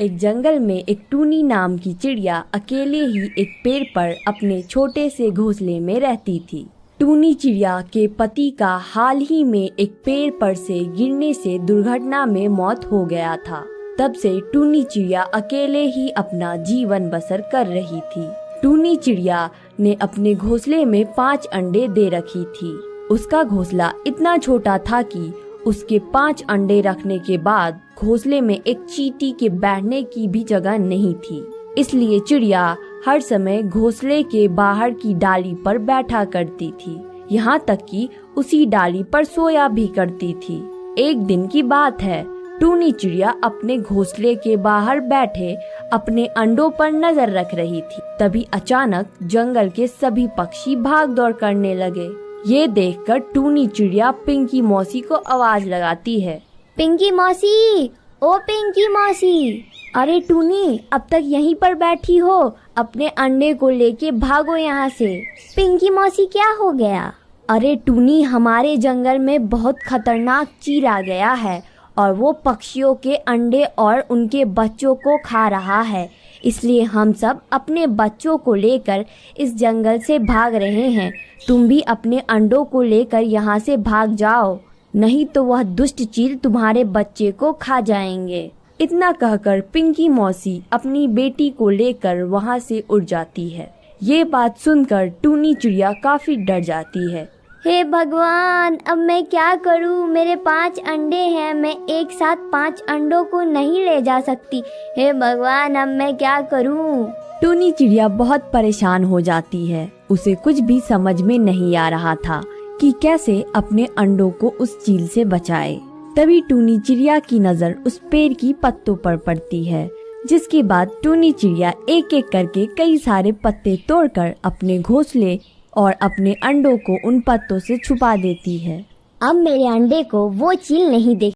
एक जंगल में एक टूनी नाम की चिड़िया अकेले ही एक पेड़ पर अपने छोटे से घोंसले में रहती थी। टूनी चिड़िया के पति का हाल ही में एक पेड़ पर से गिरने से दुर्घटना में मौत हो गया था। तब से टूनी चिड़िया अकेले ही अपना जीवन बसर कर रही थी। टूनी चिड़िया ने अपने घोंसले में 5 अंडे दे रखी थी। उसका घोंसला इतना छोटा था कि उसके 5 अंडे रखने के बाद घोंसले में एक चींटी के बैठने की भी जगह नहीं थी। इसलिए चिड़िया हर समय घोंसले के बाहर की डाली पर बैठा करती थी, यहाँ तक कि उसी डाली पर सोया भी करती थी। एक दिन की बात है, टूनी चिड़िया अपने घोंसले के बाहर बैठे अपने अंडों पर नजर रख रही थी। तभी अचानक जंगल के सभी पक्षी भाग दौड़ करने लगे। ये देखकर टूनी चिड़िया पिंकी मौसी को आवाज लगाती है। पिंकी मौसी, ओ पिंकी मौसी। अरे टूनी, अब तक यहीं पर बैठी हो? अपने अंडे को लेके भागो यहाँ से। पिंकी मौसी, क्या हो गया? अरे टूनी, हमारे जंगल में बहुत खतरनाक चील आ गया है और वो पक्षियों के अंडे और उनके बच्चों को खा रहा है। इसलिए हम सब अपने बच्चों को लेकर इस जंगल से भाग रहे हैं। तुम भी अपने अंडों को लेकर यहाँ से भाग जाओ, नहीं तो वह दुष्ट चील तुम्हारे बच्चे को खा जाएंगे। इतना कहकर पिंकी मौसी अपनी बेटी को लेकर वहाँ से उड़ जाती है। ये बात सुनकर टूनी चिड़िया काफी डर जाती है। हे भगवान, अब मैं क्या करूं? मेरे 5 अंडे हैं, मैं एक साथ 5 अंडों को नहीं ले जा सकती। हे भगवान, अब मैं क्या करूं? टूनी चिड़िया बहुत परेशान हो जाती है। उसे कुछ भी समझ में नहीं आ रहा था कि कैसे अपने अंडों को उस चील से बचाए। तभी टूनी चिड़िया की नजर उस पेड़ की पत्तों पर पड़ती है, जिसके बाद टूनी चिड़िया एक एक करके कई सारे पत्ते तोड़कर अपने घोंसले और अपने अंडों को उन पत्तों से छुपा देती है। अब मेरे अंडे को वो चील नहीं देख